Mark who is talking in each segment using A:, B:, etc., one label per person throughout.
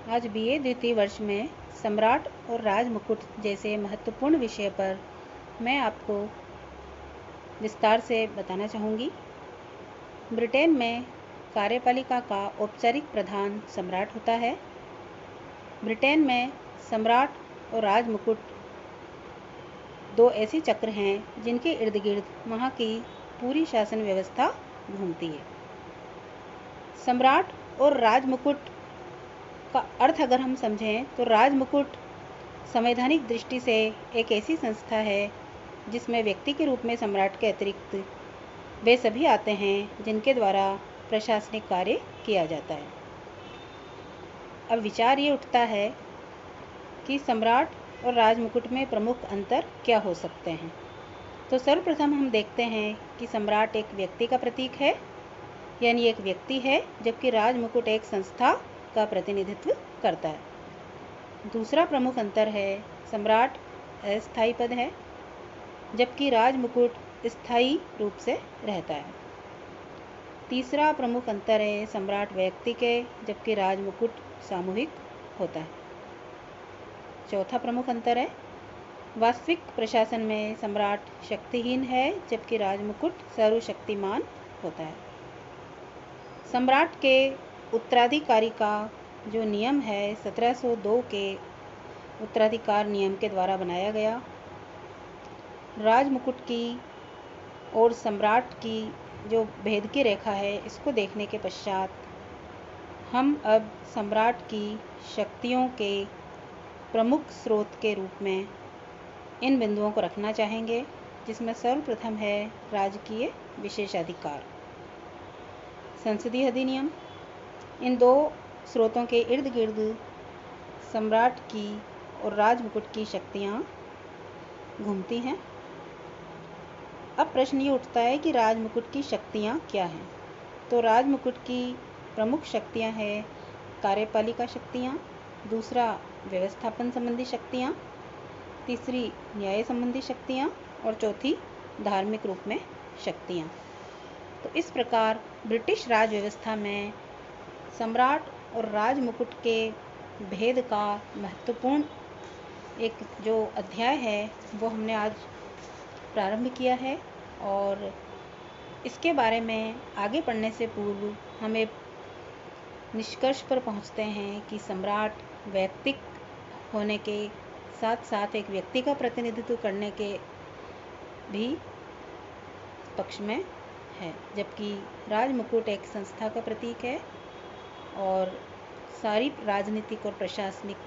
A: आज बीए द्वितीय वर्ष में सम्राट और राजमुकुट जैसे महत्वपूर्ण विषय पर मैं आपको विस्तार से बताना चाहूँगी। ब्रिटेन में कार्यपालिका का औपचारिक प्रधान सम्राट होता है। ब्रिटेन में सम्राट और राजमुकुट दो ऐसे चक्र हैं जिनके इर्द गिर्द वहाँ की पूरी शासन व्यवस्था घूमती है। सम्राट और राजमुकुट का अर्थ अगर हम समझें तो राजमुकुट संवैधानिक दृष्टि से एक ऐसी संस्था है जिसमें व्यक्ति के रूप में सम्राट के अतिरिक्त वे सभी आते हैं जिनके द्वारा प्रशासनिक कार्य किया जाता है। अब विचार ये उठता है कि सम्राट और राजमुकुट में प्रमुख अंतर क्या हो सकते हैं। तो सर्वप्रथम हम देखते हैं कि सम्राट एक व्यक्ति का प्रतीक है, यानी एक व्यक्ति है, जबकि राजमुकुट एक संस्था का प्रतिनिधित्व करता है। दूसरा प्रमुख अंतर है सम्राट अस्थायी पद है, जबकि राजमुकुट स्थायी रूप से रहता है। तीसरा प्रमुख अंतर है सम्राट वैयक्तिक है, जबकि राजमुकुट सामूहिक होता है। चौथा प्रमुख अंतर है वास्तविक प्रशासन में सम्राट शक्तिहीन है, जबकि राजमुकुट सर्वशक्तिमान होता है। सम्राट के उत्तराधिकारी का जो नियम है 1702 के उत्तराधिकार नियम के द्वारा बनाया गया। राजमुकुट की और सम्राट की जो भेद की रेखा है, इसको देखने के पश्चात हम अब सम्राट की शक्तियों के प्रमुख स्रोत के रूप में इन बिंदुओं को रखना चाहेंगे, जिसमें सर्वप्रथम है राजकीय विशेषाधिकार, संसदीय अधिनियम। इन दो स्रोतों के इर्द गिर्द सम्राट की और राजमुकुट की शक्तियाँ घूमती हैं। अब प्रश्न ये उठता है कि राजमुकुट की शक्तियाँ क्या हैं। तो राजमुकुट की प्रमुख शक्तियाँ हैं कार्यपालिका शक्तियाँ, दूसरा व्यवस्थापन संबंधी शक्तियाँ, तीसरी न्याय संबंधी शक्तियाँ और चौथी धार्मिक रूप में शक्तियाँ। तो इस प्रकार ब्रिटिश राज व्यवस्था में सम्राट और राजमुकुट के भेद का महत्वपूर्ण एक जो अध्याय है वो हमने आज प्रारंभ किया है, और इसके बारे में आगे पढ़ने से पूर्व हम एक निष्कर्ष पर पहुंचते हैं कि सम्राट वैयक्तिक होने के साथ साथ एक व्यक्ति का प्रतिनिधित्व करने के भी पक्ष में है, जबकि राजमुकुट एक संस्था का प्रतीक है और सारी राजनीतिक और प्रशासनिक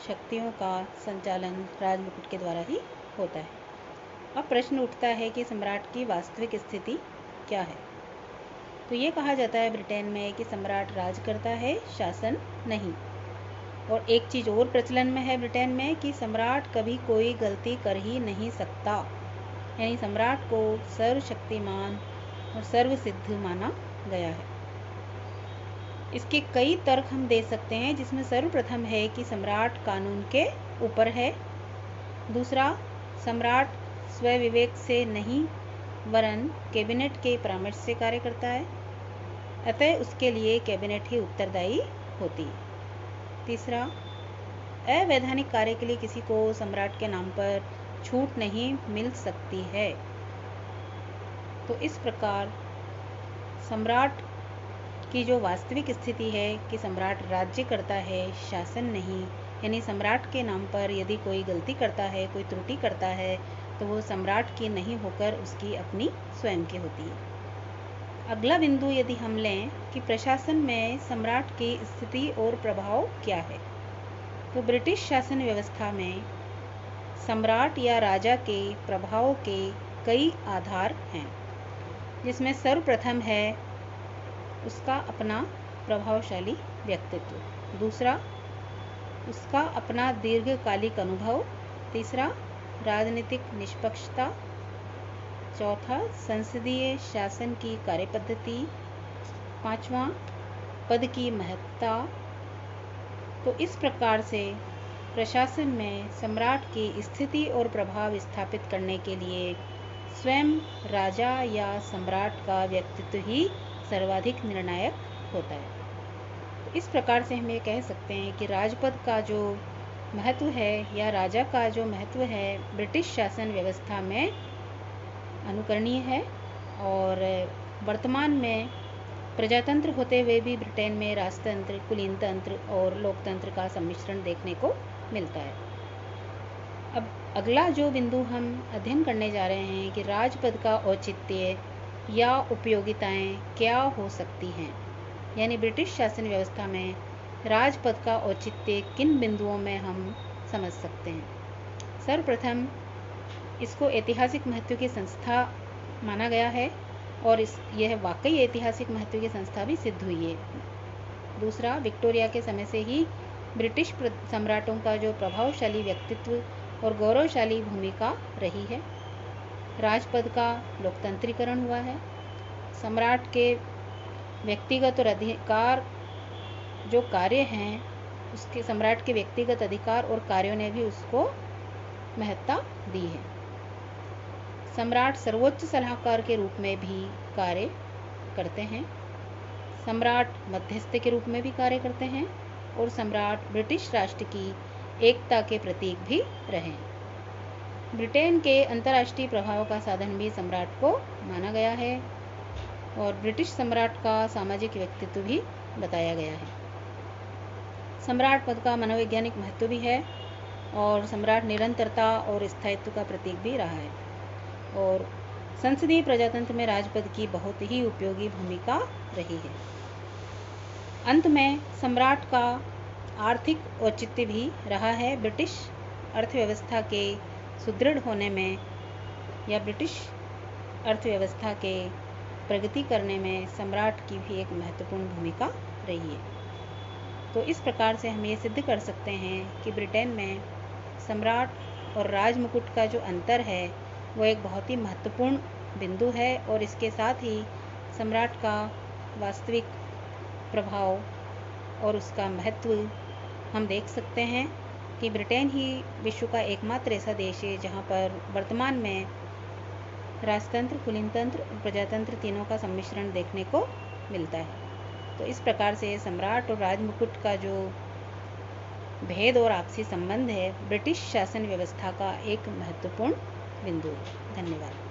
A: शक्तियों का संचालन राजमुकुट के द्वारा ही होता है। अब प्रश्न उठता है कि सम्राट की वास्तविक स्थिति क्या है। तो ये कहा जाता है ब्रिटेन में कि सम्राट राज करता है, शासन नहीं। और एक चीज़ और प्रचलन में है ब्रिटेन में कि सम्राट कभी कोई गलती कर ही नहीं सकता, यानी सम्राट को सर्वशक्तिमान और सर्वसिद्ध माना गया है। इसके कई तर्क हम दे सकते हैं, जिसमें सर्वप्रथम है कि सम्राट कानून के ऊपर है। दूसरा, सम्राट स्वविवेक से नहीं वरन कैबिनेट के परामर्श से कार्य करता है, अतः उसके लिए कैबिनेट ही उत्तरदायी होती है। तीसरा, अवैधानिक कार्य के लिए किसी को सम्राट के नाम पर छूट नहीं मिल सकती है। तो इस प्रकार सम्राट की जो वास्तविक स्थिति है कि सम्राट राज्य करता है, शासन नहीं, यानी सम्राट के नाम पर यदि कोई गलती करता है, कोई त्रुटि करता है, तो वो सम्राट की नहीं होकर उसकी अपनी स्वयं की होती है। अगला बिंदु यदि हम लें कि प्रशासन में सम्राट की स्थिति और प्रभाव क्या है, तो ब्रिटिश शासन व्यवस्था में सम्राट या राजा के प्रभाव के कई आधार हैं, जिसमें सर्वप्रथम है उसका अपना प्रभावशाली व्यक्तित्व, दूसरा उसका अपना दीर्घकालिक अनुभव, तीसरा राजनीतिक निष्पक्षता, चौथा संसदीय शासन की कार्यपद्धति, पांचवा पद की महत्ता। तो इस प्रकार से प्रशासन में सम्राट की स्थिति और प्रभाव स्थापित करने के लिए स्वयं राजा या सम्राट का व्यक्तित्व ही सर्वाधिक निर्णायक होता है। तो इस प्रकार से हम ये कह सकते हैं कि राजपद का जो महत्व है या राजा का जो महत्व है ब्रिटिश शासन व्यवस्था में अनुकरणीय है, और वर्तमान में प्रजातंत्र होते हुए भी ब्रिटेन में राजतंत्र, कुलीन तंत्र और लोकतंत्र का सम्मिश्रण देखने को मिलता है। अब अगला जो बिंदु हम अध्ययन करने जा रहे हैं कि राजपद का औचित्य या उपयोगिताएं क्या हो सकती हैं, यानी ब्रिटिश शासन व्यवस्था में राजपद का औचित्य किन बिंदुओं में हम समझ सकते हैं। सर्वप्रथम इसको ऐतिहासिक महत्व की संस्था माना गया है और यह वाकई ऐतिहासिक महत्व की संस्था भी सिद्ध हुई है। दूसरा, विक्टोरिया के समय से ही ब्रिटिश सम्राटों का जो प्रभावशाली व्यक्तित्व और गौरवशाली भूमिका रही है। राजपद का लोकतंत्रीकरण हुआ है। सम्राट के व्यक्तिगत और अधिकार जो कार्य हैं, उसके सम्राट के व्यक्तिगत अधिकार और कार्यों ने भी उसको महत्ता दी है। सम्राट सर्वोच्च सलाहकार के रूप में भी कार्य करते हैं। सम्राट मध्यस्थ के रूप में भी कार्य करते हैं और सम्राट ब्रिटिश राष्ट्र की एकता के प्रतीक भी रहे। ब्रिटेन के अंतर्राष्ट्रीय प्रभाव का साधन भी सम्राट को माना गया है और ब्रिटिश सम्राट का सामाजिक व्यक्तित्व भी बताया गया है। सम्राट पद का मनोवैज्ञानिक महत्व भी है और सम्राट निरंतरता और स्थायित्व का प्रतीक भी रहा है, और संसदीय प्रजातंत्र में राजपद की बहुत ही उपयोगी भूमिका रही है। अंत में सम्राट का आर्थिक औचित्य भी रहा है। ब्रिटिश अर्थव्यवस्था के सुदृढ़ होने में या ब्रिटिश अर्थव्यवस्था के प्रगति करने में सम्राट की भी एक महत्वपूर्ण भूमिका रही है। तो इस प्रकार से हम ये सिद्ध कर सकते हैं कि ब्रिटेन में सम्राट और राजमुकुट का जो अंतर है वो एक बहुत ही महत्वपूर्ण बिंदु है, और इसके साथ ही सम्राट का वास्तविक प्रभाव और उसका महत्व हम देख सकते हैं कि ब्रिटेन ही विश्व का एकमात्र ऐसा देश है जहाँ पर वर्तमान में राजतंत्र, कुलीन तंत्र और प्रजातंत्र तीनों का सम्मिश्रण देखने को मिलता है। तो इस प्रकार से सम्राट और राजमुकुट का जो भेद और आपसी संबंध है ब्रिटिश शासन व्यवस्था का एक महत्वपूर्ण बिंदु है। धन्यवाद।